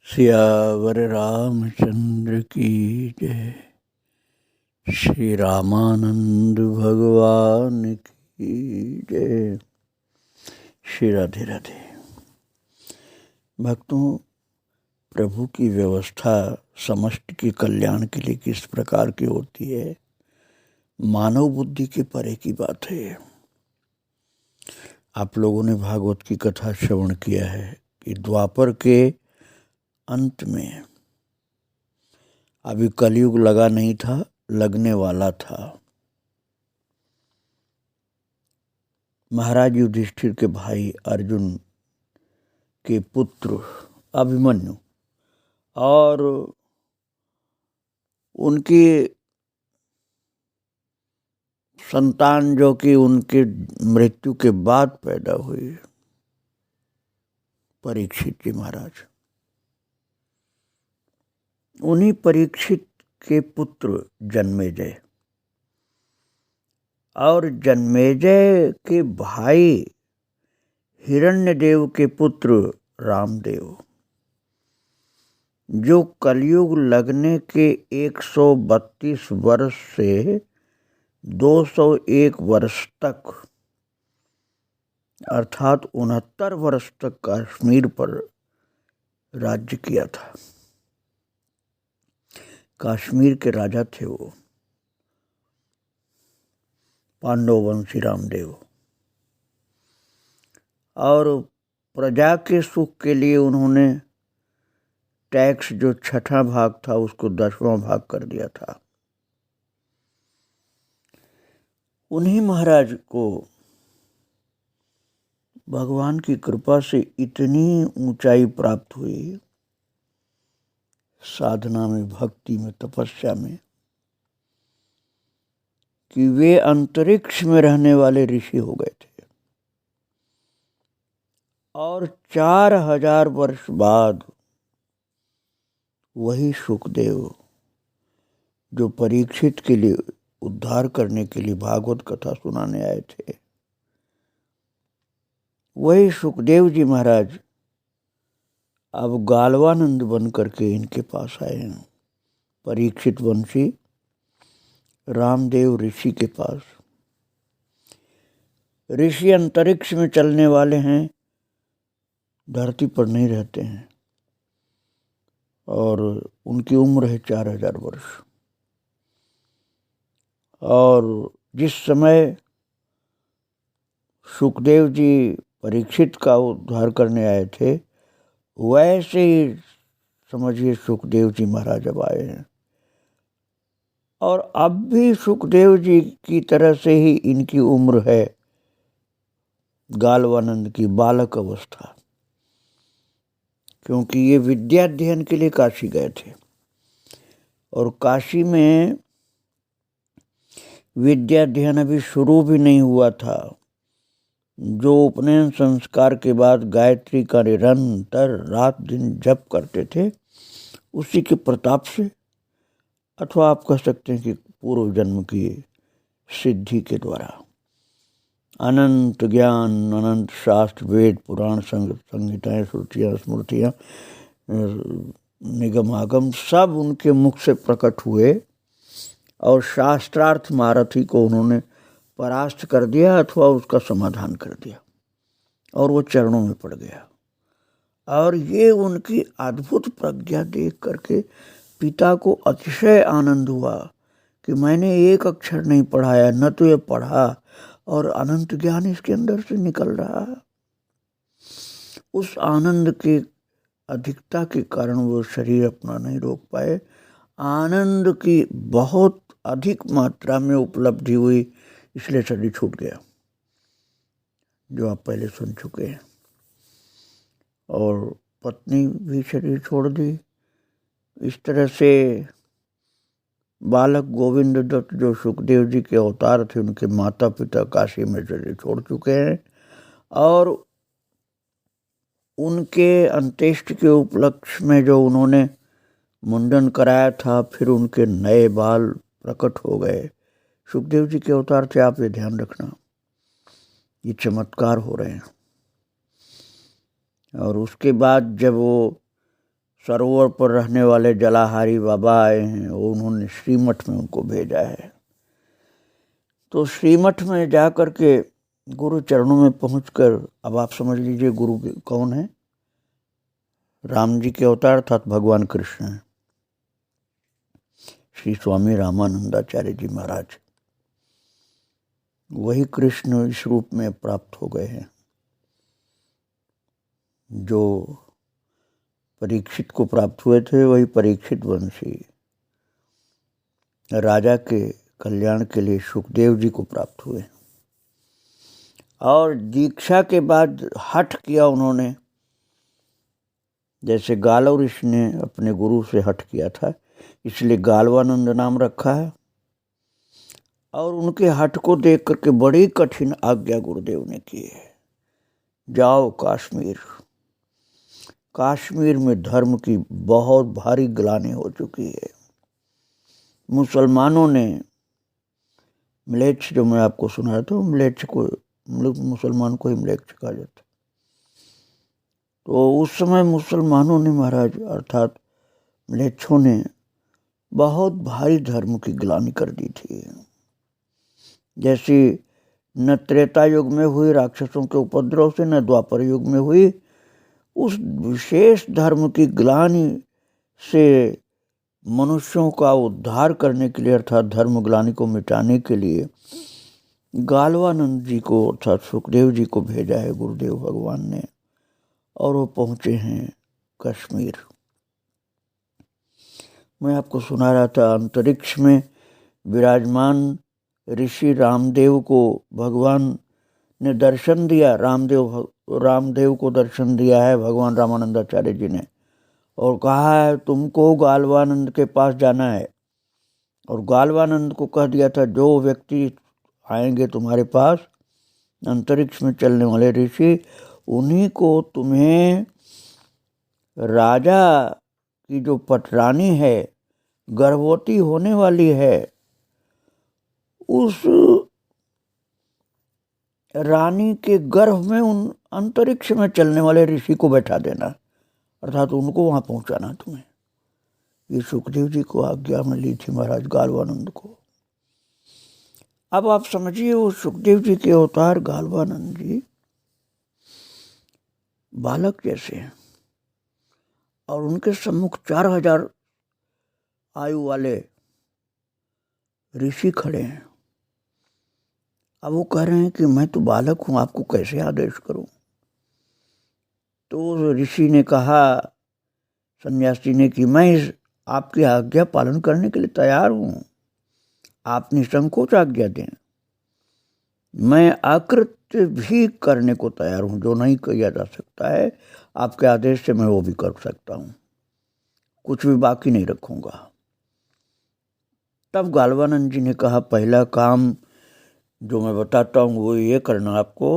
सियावर रामचंद्र की जय। श्री रामानंद भगवान की जय। श्री राधे राधे। भक्तों, प्रभु की व्यवस्था समष्टि के कल्याण के लिए किस प्रकार की होती है, मानव बुद्धि के परे की बात है। आप लोगों ने भागवत की कथा श्रवण किया है कि द्वापर के अंत में अभी कलयुग लगा नहीं था, लगने वाला था। महाराज युधिष्ठिर के भाई अर्जुन के पुत्र अभिमन्यु और उनकी संतान जो कि उनके मृत्यु के बाद पैदा हुई, परीक्षित जी महाराज, उन्हीं परीक्षित के पुत्र जन्मेजय और जन्मेजय के भाई हिरण्यदेव के पुत्र रामदेव, जो कलयुग लगने के 132 वर्ष से 201 वर्ष तक अर्थात 69 वर्ष तक कश्मीर पर राज्य किया था। कश्मीर के राजा थे वो, पांडव वंशी रामदेव। और प्रजा के सुख के लिए उन्होंने टैक्स जो 6वां भाग था उसको 10वां भाग कर दिया था। उन्हीं महाराज को भगवान की कृपा से इतनी ऊंचाई प्राप्त हुई, साधना में, भक्ति में, तपस्या में, कि वे अंतरिक्ष में रहने वाले ऋषि हो गए थे। और 4000 वर्ष बाद वही सुखदेव, जो परीक्षित के लिए उद्धार करने के लिए भागवत कथा सुनाने आए थे, वही सुखदेव जी महाराज अब गालवानंद बन करके इनके पास आए हैं, परीक्षित वंशी रामदेव ऋषि के पास। ऋषि अंतरिक्ष में चलने वाले हैं, धरती पर नहीं रहते हैं, और उनकी उम्र है 4000 वर्ष। और जिस समय सुखदेव जी परीक्षित का उद्धार करने आए थे, वैसे ही समझिए सुखदेव जी महाराज अब आए हैं। और अब भी सुखदेव जी की तरह से ही इनकी उम्र है, गालवानंद की बालक अवस्था, क्योंकि ये विद्या अध्ययन के लिए काशी गए थे। और काशी में विद्या अध्ययन अभी शुरू भी नहीं हुआ था। जो उपनयन संस्कार के बाद गायत्री का निरंतर रात दिन जप करते थे, उसी के प्रताप से, अथवा आप कह सकते हैं कि पूर्व जन्म की सिद्धि के द्वारा, अनंत ज्ञान, अनंत शास्त्र, वेद, पुराण, संहिताएं, श्रुतियाँ, स्मृतियाँ, निगमागम सब उनके मुख से प्रकट हुए और शास्त्रार्थ मारथी को उन्होंने परास्त कर दिया अथवा उसका समाधान कर दिया, और वो चरणों में पड़ गया। और ये उनकी अद्भुत प्रज्ञा देख करके पिता को अतिशय आनंद हुआ कि मैंने एक अक्षर नहीं पढ़ाया, न तो ये पढ़ा, और अनंत ज्ञान इसके अंदर से निकल रहा है। उस आनंद के अधिकता के कारण वो शरीर अपना नहीं रोक पाए। आनंद की बहुत अधिक मात्रा में उपलब्धि हुई, इसलिए शरीर छूट गया, जो आप पहले सुन चुके हैं। और पत्नी भी शरीर छोड़ दी। इस तरह से बालक गोविंद दत्त, जो सुखदेव जी के अवतार थे, उनके माता पिता काशी में शरीर छोड़ चुके हैं। और उनके अंत्येष्टि के उपलक्ष्य में जो उन्होंने मुंडन कराया था, फिर उनके नए बाल प्रकट हो गए। सुखदेव जी के अवतार थे, आप ये ध्यान रखना, ये चमत्कार हो रहे हैं। और उसके बाद जब वो सरोवर पर रहने वाले जलाहारी बाबा आए हैं, उन्होंने श्रीमठ में उनको भेजा है। तो श्रीमठ में जा कर के गुरु चरणों में पहुंचकर, अब आप समझ लीजिए गुरु कौन है। राम जी के अवतार अर्थात भगवान कृष्ण हैं, श्री स्वामी रामानंदाचार्य जी महाराज। वही कृष्ण इस रूप में प्राप्त हो गए हैं जो परीक्षित को प्राप्त हुए थे। वही परीक्षित वंशी राजा के कल्याण के लिए सुखदेव जी को प्राप्त हुए। और दीक्षा के बाद हठ किया उन्होंने, जैसे गालव ऋषि ने अपने गुरु से हठ किया था, इसलिए गालवानंद नाम रखा है। और उनके हठ को देख करके बड़ी कठिन आज्ञा गुरुदेव ने की है, जाओ कश्मीर। कश्मीर में धर्म की बहुत भारी ग्लानि हो चुकी है। मुसलमानों ने, म्लेच्छ जो मैं आपको सुनाया था, म्लेच्छ को, मुसलमान को ही म्लेच्छ कहा जाता। तो उस समय मुसलमानों ने महाराज अर्थात म्लेच्छों ने बहुत भारी धर्म की ग्लानि कर दी थी। जैसी न त्रेता युग में हुई राक्षसों के उपद्रव से, न द्वापर युग में हुई, उस विशेष धर्म की ग्लानि से मनुष्यों का उद्धार करने के लिए अर्थात धर्म ग्लानि को मिटाने के लिए गालवानंद जी को अर्थात सुखदेव जी को भेजा है गुरुदेव भगवान ने। और वो पहुँचे हैं कश्मीर। मैं आपको सुना रहा था, अंतरिक्ष में विराजमान ऋषि रामदेव को भगवान ने दर्शन दिया। रामदेव को दर्शन दिया है भगवान रामानंदाचार्य जी ने, और कहा है तुमको गालवानंद के पास जाना है। और गालवानंद को कह दिया था, जो व्यक्ति आएंगे तुम्हारे पास अंतरिक्ष में चलने वाले ऋषि, उन्हीं को तुम्हें राजा की जो पटरानी है, गर्भवती होने वाली है, उस रानी के गर्भ में उन अंतरिक्ष में चलने वाले ऋषि को बैठा देना, अर्थात उनको वहाँ पहुँचाना तुम्हें। ये सुखदेव जी को आज्ञा मिली थी महाराज गालवानंद को। अब आप समझिए, वो सुखदेव जी के अवतार गालवानंद जी बालक जैसे हैं, और उनके सम्मुख 4000 आयु वाले ऋषि खड़े हैं। अब वो कह रहे हैं कि मैं तो बालक हूँ, आपको कैसे आदेश करूं। तो ऋषि ने कहा, सन्यासी ने, कि मैं इस आपकी आज्ञा पालन करने के लिए तैयार हूँ, आप निसंकोच आज्ञा दें। मैं अकृत्य भी करने को तैयार हूँ, जो नहीं किया जा सकता है आपके आदेश से मैं वो भी कर सकता हूँ, कुछ भी बाकी नहीं रखूँगा। तब गालवानंद जी ने कहा, पहला काम जो मैं बताता हूँ वो ये करना आपको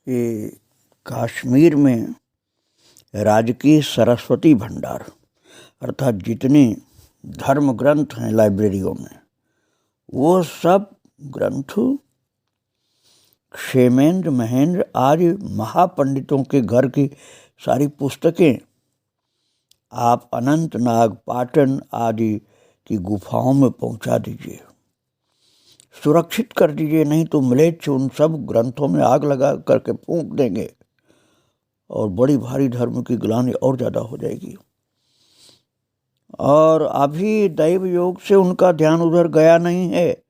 कि कश्मीर में राजकीय सरस्वती भंडार अर्थात जितने धर्म ग्रंथ हैं लाइब्रेरियों में, वो सब ग्रंथ क्षेमेंद्र महेंद्र आदि महापंडितों के घर की सारी पुस्तकें आप अनंतनाग, पाटन आदि की गुफाओं में पहुंचा दीजिए, सुरक्षित कर दीजिए, नहीं तो म्लेच्छ उन सब ग्रंथों में आग लगा करके फूंक देंगे और बड़ी भारी धर्म की ग्लानि और ज़्यादा हो जाएगी। और अभी दैव योग से उनका ध्यान उधर गया नहीं है,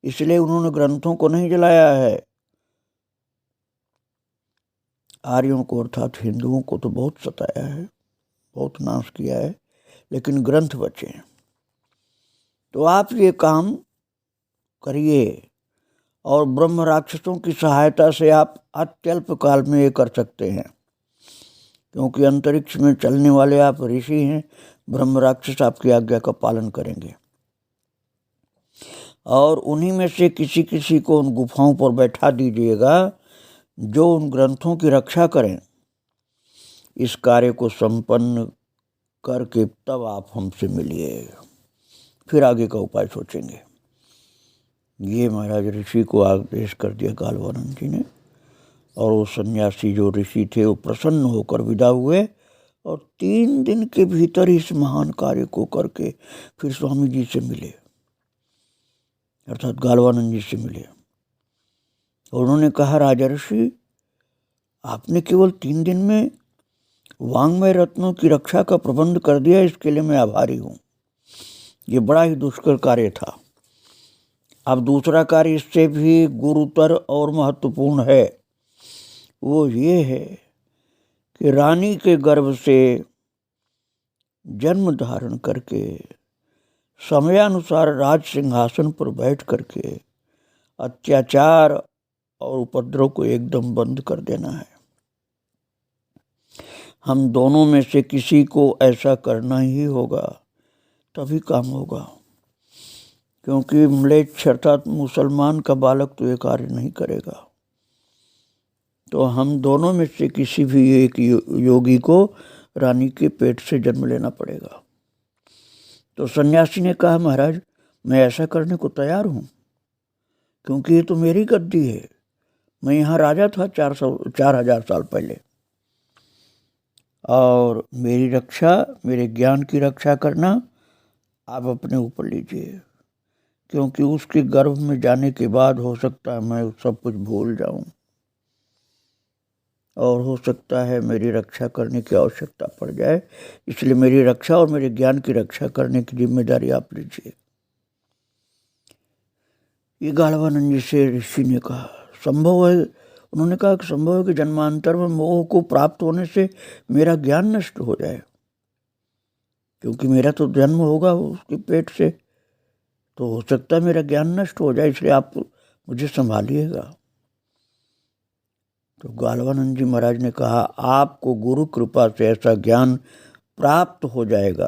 इसलिए उन्होंने ग्रंथों को नहीं जलाया है। आर्यों को अर्थात हिंदुओं को तो बहुत सताया है, बहुत नाश किया है, लेकिन ग्रंथ बचे हैं। तो आप ये काम करिए, और ब्रह्म राक्षसों की सहायता से आप अत्यल्प काल में ये कर सकते हैं, क्योंकि अंतरिक्ष में चलने वाले आप ऋषि हैं। ब्रह्म राक्षस आपकी आज्ञा का पालन करेंगे, और उन्हीं में से किसी किसी को उन गुफाओं पर बैठा दीजिएगा जो उन ग्रंथों की रक्षा करें। इस कार्य को संपन्न करके तब आप हमसे मिलिए, फिर आगे का उपाय सोचेंगे। ये महाराज ऋषि को आदेश कर दिया गालवानंद जी ने, और वो सन्यासी जो ऋषि थे वो प्रसन्न होकर विदा हुए और 3 दिन के भीतर इस महान कार्य को करके फिर स्वामी जी से मिले, अर्थात गालवानंद जी से मिले। और उन्होंने कहा, राजर्षि, आपने केवल 3 दिन में वांग्मय रत्नों की रक्षा का प्रबंध कर दिया, इसके लिए मैं आभारी हूँ। ये बड़ा ही दुष्कर कार्य था। अब दूसरा कार्य इससे भी गुरुतर और महत्वपूर्ण है। वो ये है कि रानी के गर्भ से जन्म धारण करके समयानुसार राज सिंहासन पर बैठ करके अत्याचार और उपद्रव को एकदम बंद कर देना है। हम दोनों में से किसी को ऐसा करना ही होगा, तभी काम होगा। क्योंकि म्लेच्छ अर्थात मुसलमान का बालक तो ये कार्य नहीं करेगा। तो हम दोनों में से किसी भी एक योगी को रानी के पेट से जन्म लेना पड़ेगा। तो सन्यासी ने कहा, महाराज, मैं ऐसा करने को तैयार हूँ, क्योंकि ये तो मेरी गद्दी है। मैं यहाँ राजा था 4000 साल पहले, और मेरी रक्षा, मेरे ज्ञान की रक्षा करना आप अपने ऊपर लीजिए, क्योंकि उसके गर्भ में जाने के बाद हो सकता है मैं सब कुछ भूल जाऊं, और हो सकता है मेरी रक्षा करने की आवश्यकता पड़ जाए। इसलिए मेरी रक्षा और मेरे ज्ञान की रक्षा करने की जिम्मेदारी आप लीजिए। ये गालवानंद जी से ऋषि ने कहा, संभव है, उन्होंने कहा कि संभव है कि जन्मांतर में मोह को प्राप्त होने से मेरा ज्ञान नष्ट हो जाए, क्योंकि मेरा तो जन्म होगा उसके पेट से, तो हो सकता है मेरा ज्ञान नष्ट हो जाए, इसलिए आप मुझे संभालिएगा। तो गालवानंद जी महाराज ने कहा, आपको गुरु कृपा से ऐसा ज्ञान प्राप्त हो जाएगा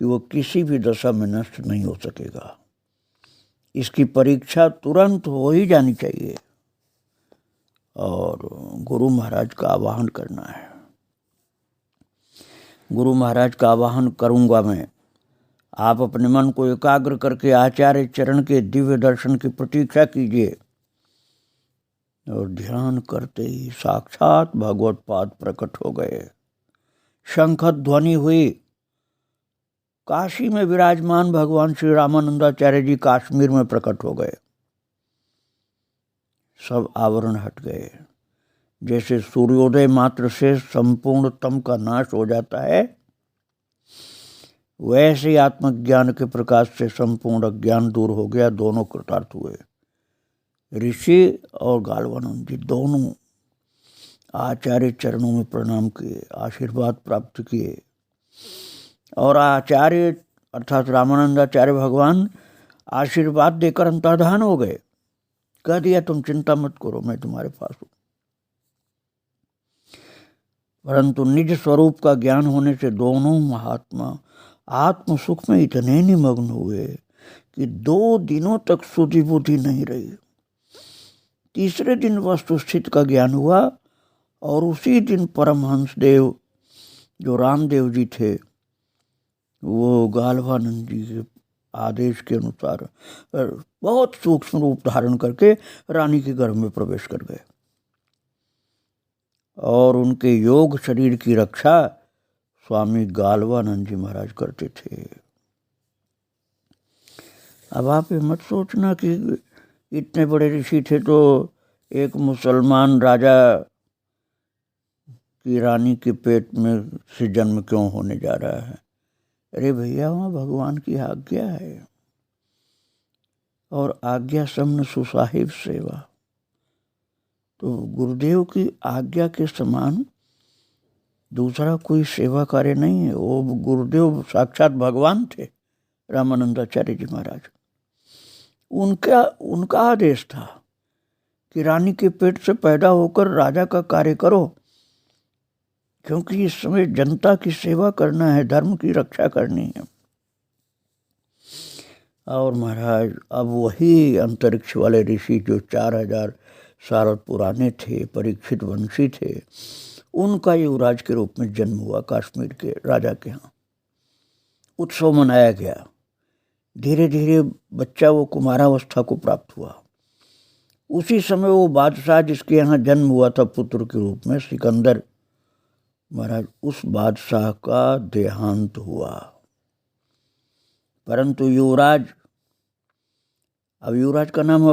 कि वो किसी भी दशा में नष्ट नहीं हो सकेगा। इसकी परीक्षा तुरंत हो ही जानी चाहिए, और गुरु महाराज का आवाहन करना है। गुरु महाराज का आवाहन करूंगा मैं। आप अपने मन को एकाग्र करके आचार्य चरण के दिव्य दर्शन की प्रतीक्षा कीजिए, और ध्यान करते ही साक्षात भगवत पाद प्रकट हो गए। शंख ध्वनि हुई। काशी में विराजमान भगवान श्री रामानंदाचार्य जी काश्मीर में प्रकट हो गए। सब आवरण हट गए। जैसे सूर्योदय मात्र से संपूर्ण तम का नाश हो जाता है, वैसे ही आत्मज्ञान के प्रकाश से संपूर्ण ज्ञान दूर हो गया। दोनों कृतार्थ हुए। ऋषि और गालवानंद जी दोनों आचार्य चरणों में प्रणाम किए, आशीर्वाद प्राप्त किए, और आचार्य अर्थात रामानंदाचार्य भगवान आशीर्वाद देकर अंतर्धान हो गए। कह दिया, तुम चिंता मत करो, मैं तुम्हारे पास हूं। परंतु निज स्वरूप का ज्ञान होने से दोनों महात्मा आत्म सुख में इतने निमग्न हुए कि 2 दिनों तक सुधि बुद्धि नहीं रही। तीसरे दिन वस्तुस्थिति का ज्ञान हुआ, और उसी दिन परमहंस देव जो रामदेव जी थे, वो गालवानंद जी के आदेश के अनुसार बहुत सूक्ष्म रूप धारण करके रानी के गर्भ में प्रवेश कर गए, और उनके योग शरीर की रक्षा स्वामी गालवानंद जी महाराज करते थे। अब आप ये मत सोचना कि इतने बड़े ऋषि थे तो एक मुसलमान राजा की रानी के पेट में से जन्म क्यों होने जा रहा है। अरे भैया, वहाँ भगवान की आज्ञा है, और आज्ञा समन सुसाहिब सेवा। तो गुरुदेव की आज्ञा के समान दूसरा कोई सेवा कार्य नहीं है। वो गुरुदेव साक्षात भगवान थे, रामानंदाचार्य जी महाराज। उनका आदेश था कि रानी के पेट से पैदा होकर राजा का कार्य करो, क्योंकि इस समय जनता की सेवा करना है, धर्म की रक्षा करनी है। और महाराज, अब वही अंतरिक्ष वाले ऋषि जो 4000 साल पुराने थे, परीक्षित वंशी थे, उनका युवराज के रूप में जन्म हुआ काश्मीर के राजा के यहाँ। उत्सव मनाया गया। धीरे धीरे बच्चा वो कुमारावस्था को प्राप्त हुआ। उसी समय वो बादशाह जिसके यहाँ जन्म हुआ था पुत्र के रूप में, सिकंदर, महाराज उस बादशाह का देहांत हुआ, परंतु युवराज, अब युवराज का नाम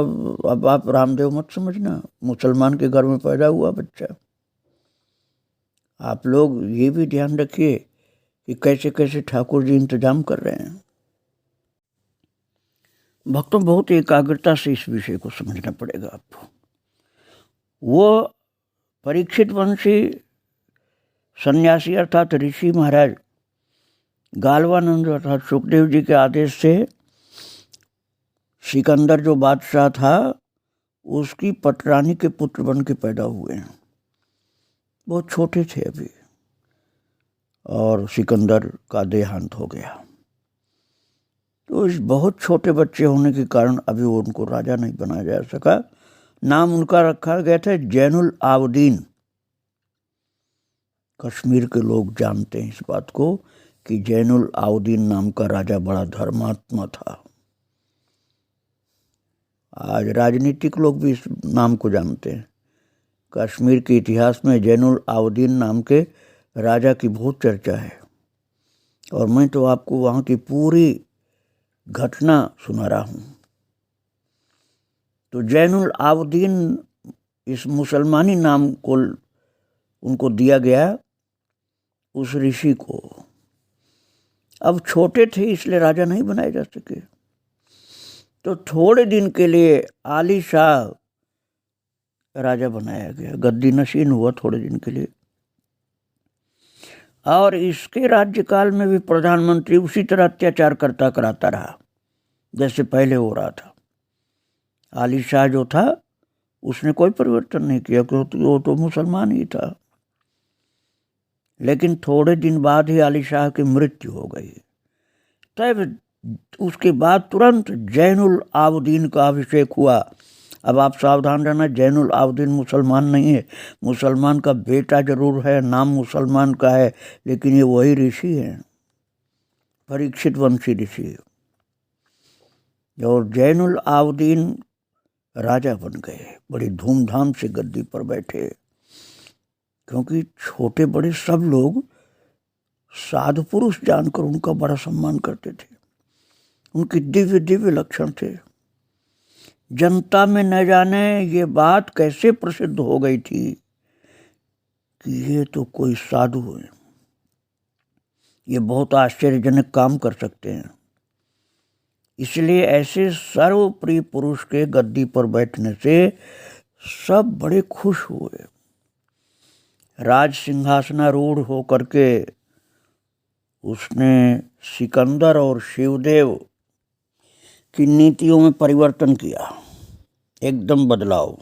अब आप रामदेव मत समझना, मुसलमान के घर में पैदा हुआ बच्चा। आप लोग ये भी ध्यान रखिए कि कैसे कैसे ठाकुर जी इंतजाम कर रहे हैं। भक्तों, बहुत एकाग्रता से इस विषय को समझना पड़ेगा आपको। वो परीक्षित वंशी सन्यासी अर्थात ऋषि महाराज गालवानंद अर्थात सुखदेव जी के आदेश से सिकंदर जो बादशाह था उसकी पटरानी के पुत्र बन के पैदा हुए हैं। बहुत छोटे थे अभी, और सिकंदर का देहांत हो गया। तो इस बहुत छोटे बच्चे होने के कारण अभी उनको राजा नहीं बनाया जा सका। नाम उनका रखा गया था जैनुल आबदीन। कश्मीर के लोग जानते हैं इस बात को कि जैनुल आबदीन नाम का राजा बड़ा धर्मात्मा था। आज राजनीतिक लोग भी इस नाम को जानते हैं। कश्मीर के इतिहास में जैनुल आबदीन नाम के राजा की बहुत चर्चा है, और मैं तो आपको वहाँ की पूरी घटना सुना रहा हूँ। तो जैनुल आबदीन इस मुसलमानी नाम को उनको दिया गया उस ऋषि को। अब छोटे थे इसलिए राजा नहीं बनाए जा सके, तो थोड़े दिन के लिए आली शाह राजा बनाया गया, गद्दी नशीन हुआ थोड़े दिन के लिए। और इसके राज्यकाल में भी प्रधानमंत्री उसी तरह अत्याचार करता कराता रहा जैसे पहले हो रहा था। आली शाह जो था उसने कोई परिवर्तन नहीं किया, क्योंकि वो तो मुसलमान ही था। लेकिन थोड़े दिन बाद ही आली शाह की मृत्यु हो गई। तब उसके बाद तुरंत जैनुल आबदीन का अभिषेक हुआ। अब आप सावधान रहना, जैनुल आबदीन मुसलमान नहीं है। मुसलमान का बेटा जरूर है, नाम मुसलमान का है, लेकिन ये वही ऋषि हैं, परीक्षित वंशी ऋषि। और जैनुल आबदीन राजा बन गए, बड़ी धूमधाम से गद्दी पर बैठे, क्योंकि छोटे बड़े सब लोग साधु पुरुष जानकर उनका बड़ा सम्मान करते थे। उनके दिव्य दिव्य लक्षण थे। जनता में न जाने ये बात कैसे प्रसिद्ध हो गई थी कि ये तो कोई साधु है, ये बहुत आश्चर्यजनक काम कर सकते हैं। इसलिए ऐसे सर्वप्रिय पुरुष के गद्दी पर बैठने से सब बड़े खुश हुए। राज सिंहासनारूढ़ होकर के उसने सिकंदर और शिवदेव की नीतियों में परिवर्तन किया, एकदम बदलाव।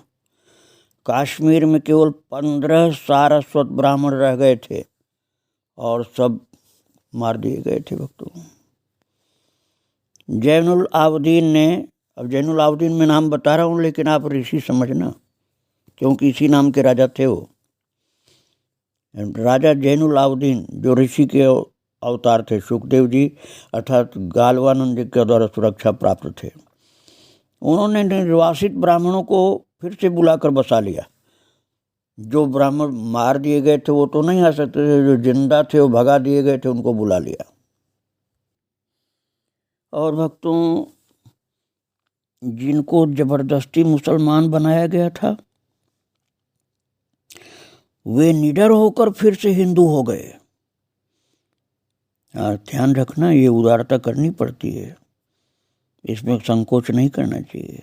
कश्मीर में केवल 15 सारस्वत ब्राह्मण रह गए थे और सब मार दिए गए थे भक्तों। जैनुल आबदीन ने, अब जैनुल आबदीन में नाम बता रहा हूँ लेकिन आप ऋषि समझना, क्योंकि इसी नाम के राजा थे वो। राजा जैनुल आबदीन जो ऋषि के अवतार थे, सुखदेव जी अर्थात गालवानंद जी के द्वारा सुरक्षा प्राप्त थे। उन्होंने निर्वासित ब्राह्मणों को फिर से बुलाकर बसा लिया। जो ब्राह्मण मार दिए गए थे वो तो नहीं आ सकते थे, जो जिंदा थे वो भगा दिए गए थे, उनको बुला लिया। और भक्तों, जिनको जबरदस्ती मुसलमान बनाया गया था वे निडर होकर फिर से हिंदू हो गए। ध्यान रखना, ये उदारता करनी पड़ती है, इसमें संकोच नहीं करना चाहिए।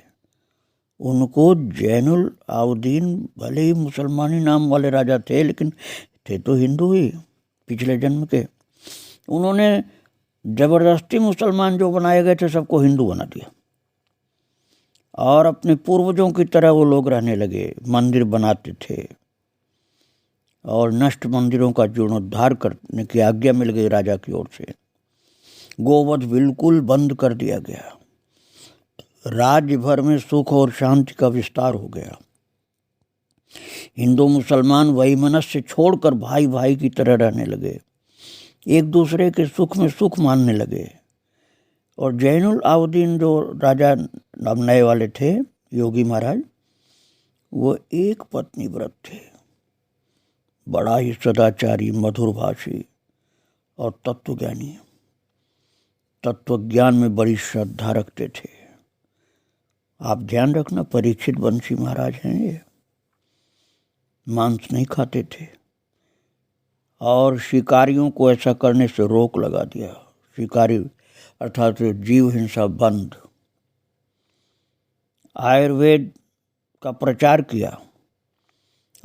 उनको जैनुल आबदीन भले ही मुसलमानी नाम वाले राजा थे, लेकिन थे तो हिंदू ही पिछले जन्म के। उन्होंने जबरदस्ती मुसलमान जो बनाए गए थे सबको हिंदू बना दिया, और अपने पूर्वजों की तरह वो लोग रहने लगे। मंदिर बनाते थे और नष्ट मंदिरों का जीर्णोद्धार करने की आज्ञा मिल गई राजा की ओर से। गोवध बिल्कुल बंद कर दिया गया। राज्य भर में सुख और शांति का विस्तार हो गया। हिंदू मुसलमान वैमनस्य छोड़कर भाई भाई की तरह रहने लगे, एक दूसरे के सुख में सुख मानने लगे। और जैनुल आबदीन जो राजा अब नए वाले थे, योगी महाराज, वो एक पत्नी व्रत थे, बड़ा ही सदाचारी, मधुर भाषी और तत्वज्ञानी। तत्वज्ञान में बड़ी श्रद्धा रखते थे। आप ध्यान रखना, परीक्षित बंसी महाराज हैं ये। मांस नहीं खाते थे और शिकारियों को ऐसा करने से रोक लगा दिया। शिकारी अर्थात जीव हिंसा बंद। आयुर्वेद का प्रचार किया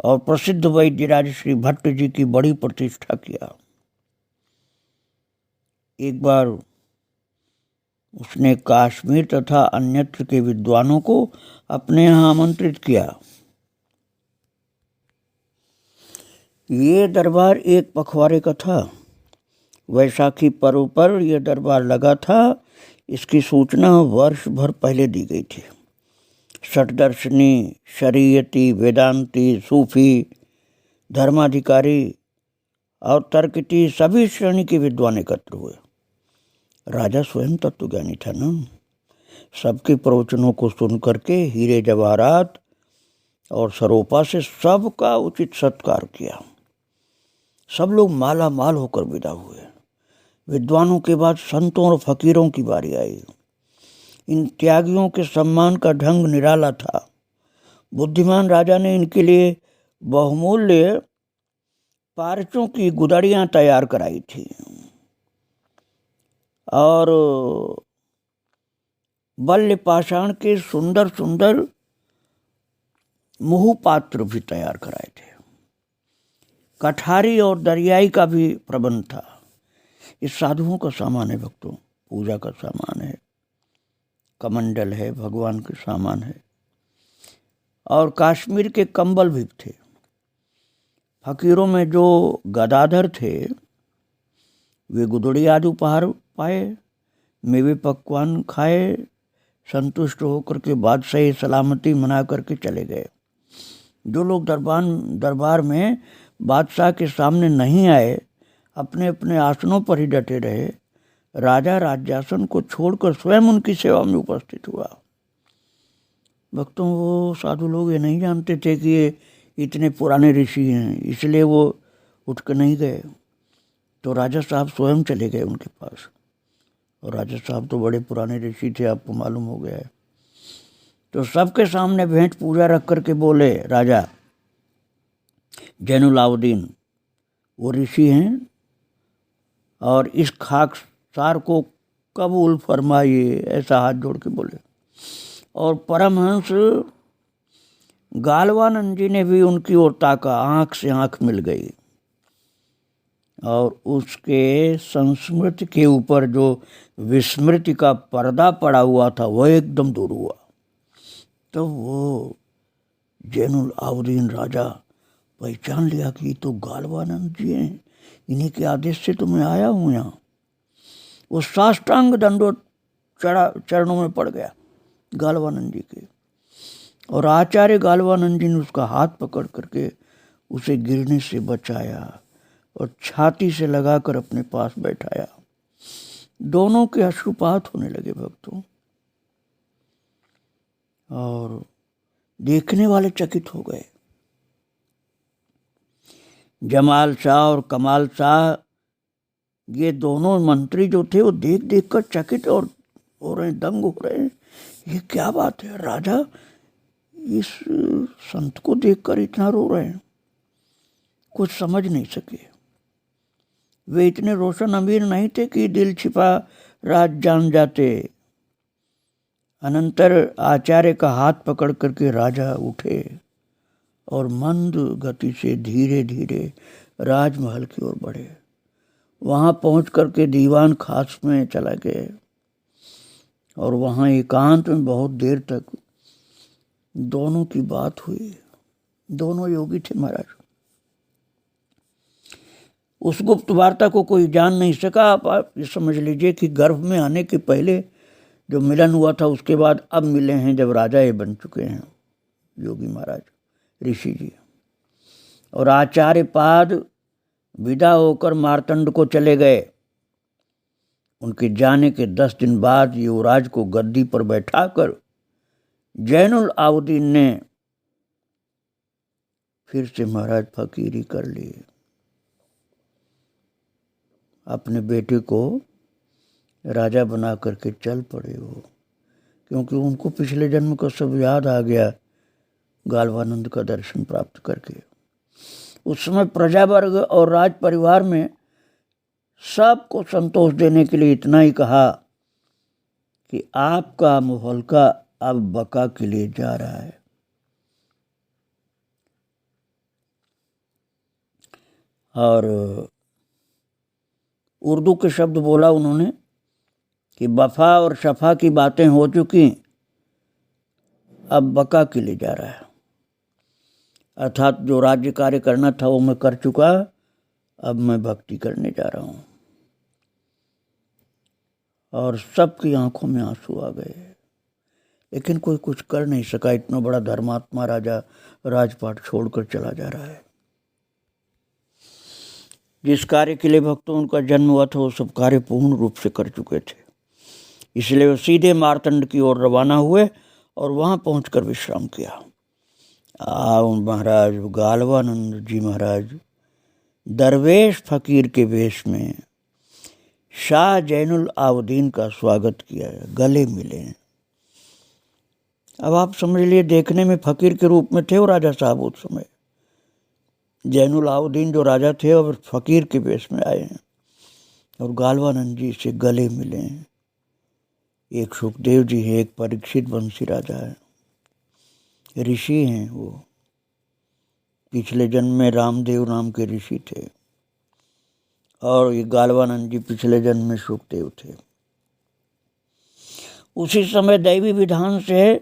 और प्रसिद्ध वैद्यराज श्री भट्ट जी की बड़ी प्रतिष्ठा किया। एक बार उसने कश्मीर तथा अन्यत्र के विद्वानों को अपने यहाँ आमंत्रित किया। ये दरबार एक पखवाड़े का था। वैशाखी पर्व पर यह दरबार लगा था। इसकी सूचना वर्ष भर पहले दी गई थी। षटदर्शनी, शरीयती, वेदांती, सूफी, धर्माधिकारी और तर्कटी सभी श्रेणी के विद्वान एकत्र हुए। राजा स्वयं तत्वज्ञानी था ना। सबके प्रवचनों को सुन करके हीरे जवाहरात और सरोपा से सबका उचित सत्कार किया। सब लोग माला माल होकर विदा हुए। विद्वानों के बाद संतों और फकीरों की बारी आई। इन त्यागियों के सम्मान का ढंग निराला था। बुद्धिमान राजा ने इनके लिए बहुमूल्य पारचों की गुदड़ियां तैयार कराई थी और बल्य पाषाण के सुंदर सुंदर मुहु पात्र भी तैयार कराए थे। कठारी और दरियाई का भी प्रबंध था। इस साधुओं का सामान है भक्तों, पूजा का सामान है, कमंडल है, भगवान के सामान है और कश्मीर के कंबल भी थे। फकीरों में जो गदाधर थे वे गुदड़ी आदि उपहार पाए, मेवे पकवान खाए, संतुष्ट होकर के बादशाही सलामती मना करके चले गए। जो लोग दरबार में बादशाह के सामने नहीं आए, अपने अपने आसनों पर ही डटे रहे, राजा राज्यासन को छोड़कर स्वयं उनकी सेवा में उपस्थित हुआ। भक्तों, वो साधु लोग ये नहीं जानते थे कि ये इतने पुराने ऋषि हैं, इसलिए वो उठ कर नहीं गए। तो राजा साहब स्वयं चले गए उनके पास। और राजा साहब तो बड़े पुराने ऋषि थे, आपको मालूम हो गया है। तो सबके सामने भेंट पूजा रख करके बोले, राजा जैनुलाब्दीन वो ऋषि हैं और इस खाकसार को कबूल फरमाइए, ऐसा हाथ जोड़ के बोले। और परमहंस गालवानंद जी ने भी उनकी ओर ताका, आंख से आंख मिल गई और उसके संस्मृति के ऊपर जो विस्मृति का पर्दा पड़ा हुआ था वह एकदम दूर हुआ। तो वो जैनुलाब्दीन राजा पहचान लिया कि ये तो गालवानंद जी हैं, इन्हीं के आदेश से तो मैं आया हूँ यहाँ। वो साष्टांग दंडोत चरणों में पड़ गया गालवानंद जी के। और आचार्य गालवानंद जी ने उसका हाथ पकड़ करके उसे गिरने से बचाया और छाती से लगाकर अपने पास बैठाया। दोनों के अश्रुपात होने लगे भक्तों, और देखने वाले चकित हो गए। जमाल शाह और कमाल शाह, ये दोनों मंत्री जो थे वो देख देख कर चकित और हो रहे, दंग हो रहे हैं। ये क्या बात है, राजा इस संत को देखकर इतना रो रहे हैं। कुछ समझ नहीं सके। वे इतने रोशन अमीर नहीं थे कि दिल छिपा राज जान जाते। अनंतर आचार्य का हाथ पकड़ करके राजा उठे और मंद गति से धीरे धीरे राजमहल की ओर बढ़े। वहाँ पहुँच करके दीवान खास में चला गए और वहाँ एकांत में बहुत देर तक दोनों की बात हुई। दोनों योगी थे महाराज। उस गुप्त वार्ता को कोई जान नहीं सका। आप ये समझ लीजिए कि गर्भ में आने के पहले जो मिलन हुआ था, उसके बाद अब मिले हैं जब राजा ये बन चुके हैं योगी महाराज, ऋषि जी। और आचार्य पाद विदा होकर मार्तंड को चले गए। उनके जाने के 10 दिन बाद युवराज को गद्दी पर बैठाकर जैनुलाब्दीन ने फिर से महाराज फकीरी कर लिए। अपने बेटे को राजा बना करके चल पड़े वो, क्योंकि उनको पिछले जन्म का सब याद आ गया गालवानंद का दर्शन प्राप्त करके। उस समय प्रजा वर्ग और राज परिवार में सबको संतोष देने के लिए इतना ही कहा कि आपका मुहल्का अब बका के लिए जा रहा है। और उर्दू के शब्द बोला उन्होंने कि वफा और शफा की बातें हो चुकी, अब बका के लिए जा रहा है। अर्थात जो राज्य कार्य करना था वो मैं कर चुका, अब मैं भक्ति करने जा रहा हूँ। और सबकी आंखों में आंसू आ गए, लेकिन कोई कुछ कर नहीं सका। इतना बड़ा धर्मात्मा राजा राजपाट छोड़कर चला जा रहा है। जिस कार्य के लिए भक्तों उनका जन्म हुआ था वो सब कार्य पूर्ण रूप से कर चुके थे। इसलिए वो सीधे मारतंड की ओर रवाना हुए और वहां पहुंचकर विश्राम किया। महाराज गालवानंद जी महाराज दरवेश फकीर के वेश में शाह जैनुल आबदीन का स्वागत किया, गले मिले। अब आप समझ लिए, देखने में फकीर के रूप में थे वो राजा साहब उस समय। जैनुल आबदीन जो राजा थे और फकीर के वेश में आए हैं और गालवानंद जी से गले मिले। एक सुखदेव जी है, एक परीक्षित वंशी राजा है, ऋषि हैं वो। पिछले जन्म में रामदेव नाम के ऋषि थे और ये गालवानंद जी पिछले जन्म में सुखदेव थे। उसी समय दैवी विधान से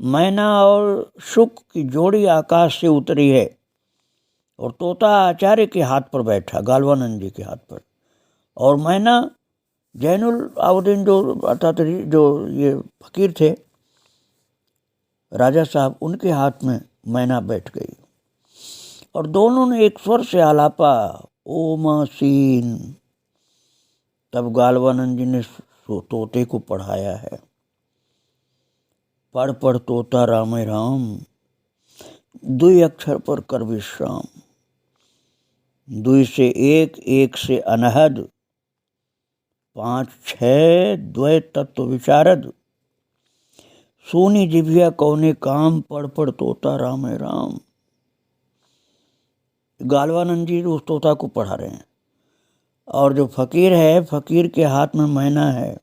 मैना और शुक की जोड़ी आकाश से उतरी है और तोता आचार्य के हाथ पर बैठा, गालवानंद जी के हाथ पर, और मैना जैनुल आबदीन जो अर्थात जो ये फकीर थे राजा साहब, उनके हाथ में मैना बैठ गई और दोनों ने एक स्वर से आलापा, ओम सीन। तब गालवानंद जी ने तोते को पढ़ाया है, पढ़ पढ़ तोता राम राम, दुई अक्षर पर कर विश्राम, दुई से एक, एक से अनहद, पाँच छः द्वय तत्व विशारद, सोनी जिभिया कौने काम, पढ़ पढ़ तोता राम राम। गालवानंद जी उस तोता को पढ़ा रहे हैं और जो फकीर है, फकीर के हाथ में मैना है,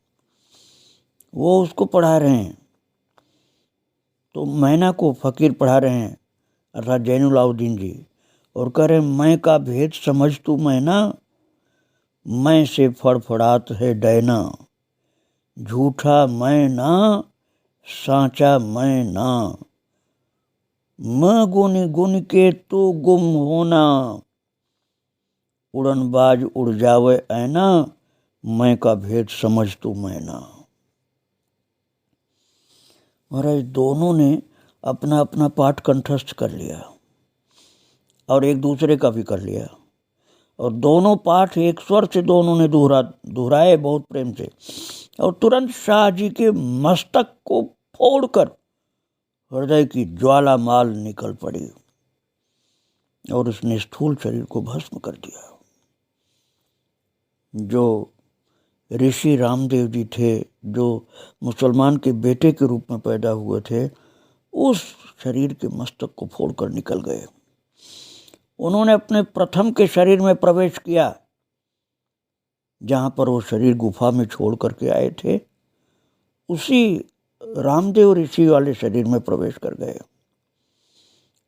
वो उसको पढ़ा रहे हैं। तो मैना को फकीर पढ़ा रहे हैं अर्थात जैनुल आबदीन जी, और कह रहे मैं का भेद समझ तू मैना, मैं से फड़फड़ात है डैना, झूठा मैं ना सांचा मैं ना, मैं गुन गुन के तो गुम होना, उड़नबाज उड़ जावे ऐना, मैं का भेद समझ तू मैना। महाराज दोनों ने अपना अपना पाठ कंठस्थ कर लिया और एक दूसरे का भी कर लिया, और दोनों पाठ एक स्वर से दोनों ने दोहराए बहुत प्रेम से, और तुरंत शाह जी के मस्तक को फोड़कर हृदय की ज्वालामाल निकल पड़ी और उसने स्थूल शरीर को भस्म कर दिया। जो ऋषि रामदेव जी थे, जो मुसलमान के बेटे के रूप में पैदा हुए थे, उस शरीर के मस्तक को फोड़कर निकल गए। उन्होंने अपने प्रथम के शरीर में प्रवेश किया, जहाँ पर वो शरीर गुफा में छोड़ करके आए थे, उसी रामदेव ऋषि वाले शरीर में प्रवेश कर गए।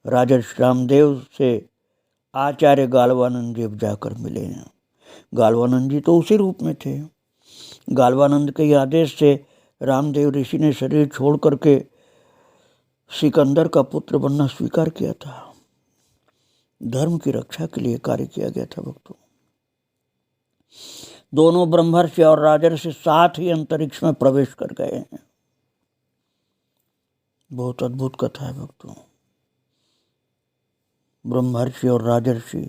राजर्षि रामदेव से आचार्य गालवानंद जी जाकर मिले हैं। गालवानंद जी तो उसी रूप में थे। गालवानंद के आदेश से रामदेव ऋषि ने शरीर छोड़ करके सिकंदर का पुत्र बनना स्वीकार किया था। धर्म की रक्षा के लिए कार्य किया गया था भक्तों। दोनों ब्रह्मर्षि और राजर्षि साथ ही अंतरिक्ष में प्रवेश कर गए हैं। बहुत अद्भुत कथा है भक्तों। ब्रह्मर्षि और राजर्षि,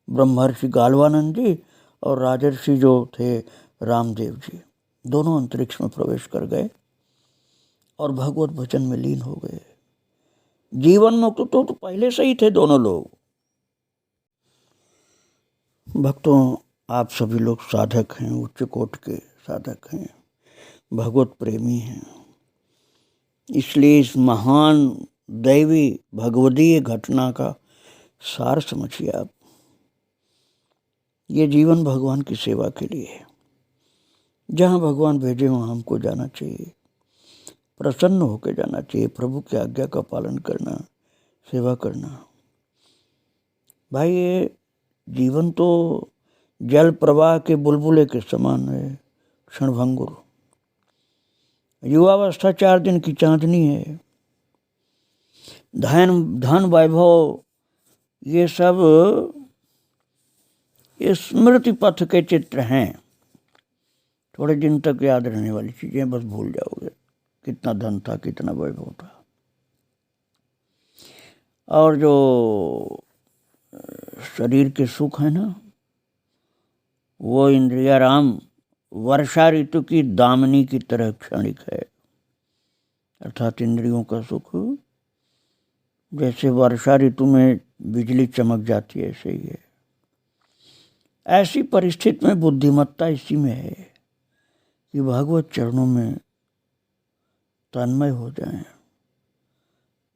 ब्रह्मर्षि गालवानंद जी और राजर्षि जो थे रामदेव जी, दोनों अंतरिक्ष में प्रवेश कर गए और भगवत भजन में लीन हो गए। जीवन मुक्त तो पहले से ही थे दोनों लोग। भक्तों, आप सभी लोग साधक हैं, उच्च कोटि के साधक हैं, भगवत प्रेमी हैं। इसलिए इस महान दैवी भगवदीय घटना का सार समझिए आप। ये जीवन भगवान की सेवा के लिए है। जहाँ भगवान भेजे वहाँ हमको जाना चाहिए, प्रसन्न होकर जाना चाहिए, प्रभु की आज्ञा का पालन करना, सेवा करना। भाई ये जीवन तो जल प्रवाह के बुलबुले के समान है, क्षणभंगुर। युवावस्था 4 दिन की चांदनी है। धन वैभव ये सब स्मृति पथ के चित्र हैं, थोड़े दिन तक याद रहने वाली चीजें, बस भूल जाओगे कितना धन था, कितना वैभव था। और जो शरीर के सुख है ना, वो इंद्रियाराम वर्षा ऋतु की दामिनी की तरह क्षणिक है। अर्थात इंद्रियों का सुख जैसे वर्षा ऋतु में बिजली चमक जाती है, ऐसे ही है। ऐसी परिस्थिति में बुद्धिमत्ता इसी में है कि भगवत चरणों में तन्मय हो जाएं,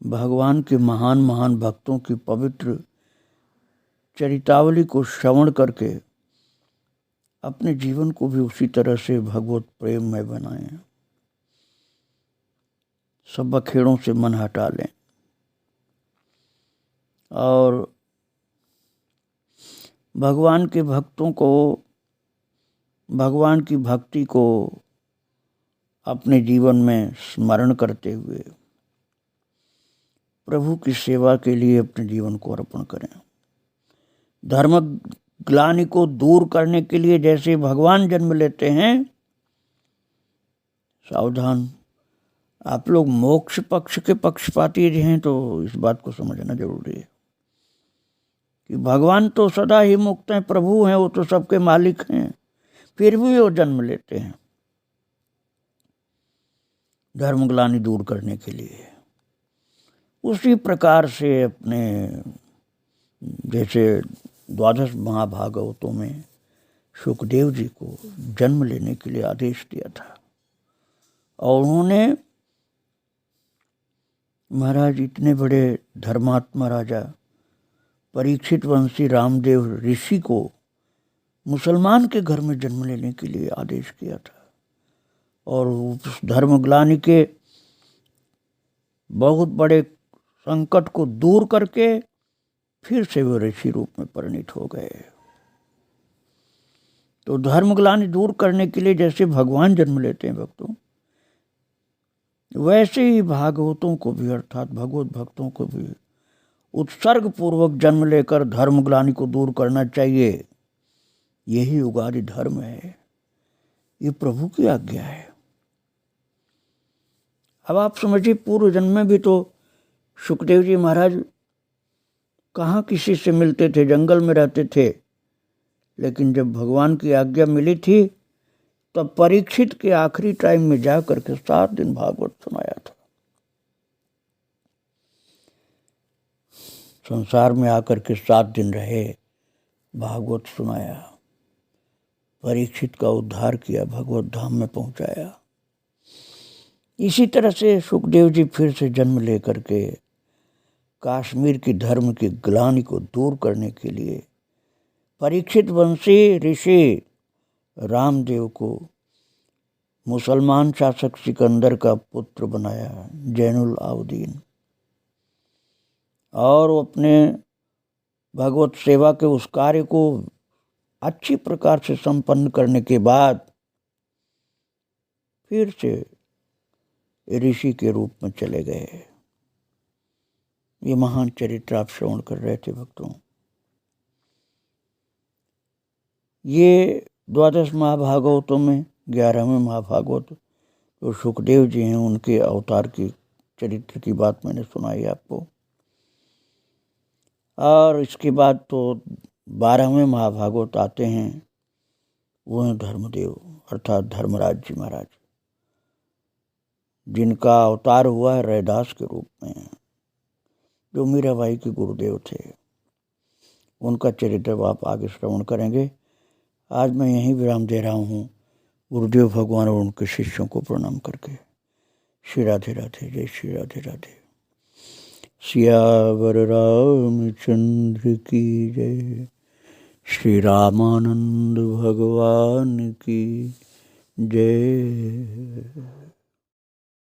भगवान के महान महान भक्तों की पवित्र चरितावली को श्रवण करके अपने जीवन को भी उसी तरह से भगवत प्रेम में बनाएं, सब बखेड़ों से मन हटा लें और भगवान के भक्तों को, भगवान की भक्ति को अपने जीवन में स्मरण करते हुए प्रभु की सेवा के लिए अपने जीवन को अर्पण करें। धर्म ग्लानि को दूर करने के लिए जैसे भगवान जन्म लेते हैं, सावधान, आप लोग मोक्ष पक्ष के पक्षपाती हैं तो इस बात को समझना जरूरी है कि भगवान तो सदा ही मुक्त हैं, प्रभु हैं, वो तो सबके मालिक हैं, फिर भी वो जन्म लेते हैं धर्म ग्लानि दूर करने के लिए। उसी प्रकार से अपने जैसे 12 महाभागवतों में सुखदेव जी को जन्म लेने के लिए आदेश दिया था और उन्होंने महाराज इतने बड़े धर्मात्मा राजा परीक्षित वंशी रामदेव ऋषि को मुसलमान के घर में जन्म लेने के लिए आदेश किया था और उस धर्मग्लानि के बहुत बड़े संकट को दूर करके फिर से वो ऋषि रूप में परिणित हो गए। तो धर्मग्लानि दूर करने के लिए जैसे भगवान जन्म लेते हैं भक्तों, वैसे ही भागवतों को भी अर्थात भगवत भक्तों को भी उत्सर्ग पूर्वक जन्म लेकर धर्मग्लानि को दूर करना चाहिए। यही उगादि धर्म है, ये प्रभु की आज्ञा है। अब आप समझिए, पूर्व जन्म में भी तो सुखदेव जी महाराज कहाँ किसी से मिलते थे, जंगल में रहते थे, लेकिन जब भगवान की आज्ञा मिली थी तब परीक्षित के आखिरी टाइम में जा करके 7 दिन भागवत सुनाया था। संसार में आकर के 7 दिन रहे, भागवत सुनाया, परीक्षित का उद्धार किया, भगवत धाम में पहुंचाया। इसी तरह से सुखदेव जी फिर से जन्म लेकर के कश्मीर की धर्म की ग्लानि को दूर करने के लिए परीक्षित वंशी ऋषि रामदेव को मुसलमान शासक सिकंदर का पुत्र बनाया, जैनुल आबदीन, और अपने भगवत सेवा के उस कार्य को अच्छी प्रकार से संपन्न करने के बाद फिर से ऋषि के रूप में चले गए। ये महान चरित्र आप श्रवण कर रहे थे भक्तों। ये 12 महाभागवतों में 11वें महाभागवत जो सुखदेव जी हैं, उनके अवतार की चरित्र की बात मैंने सुनाई आपको। और इसके बाद तो 12वें महाभागवत आते हैं, वो हैं धर्मदेव अर्थात धर्मराज जी महाराज, जिनका अवतार हुआ है रैदास के रूप में। जो मीराबाई के गुरुदेव थे। उनका चरित्र आप आगे श्रवण करेंगे। आज मैं यहीं विराम दे रहा हूँ, गुरुदेव भगवान और उनके शिष्यों को प्रणाम करके। श्री राधे राधे, जय श्री राधे राधे। सियावर रामचंद्र की जय, श्री रामानंद भगवान की जय।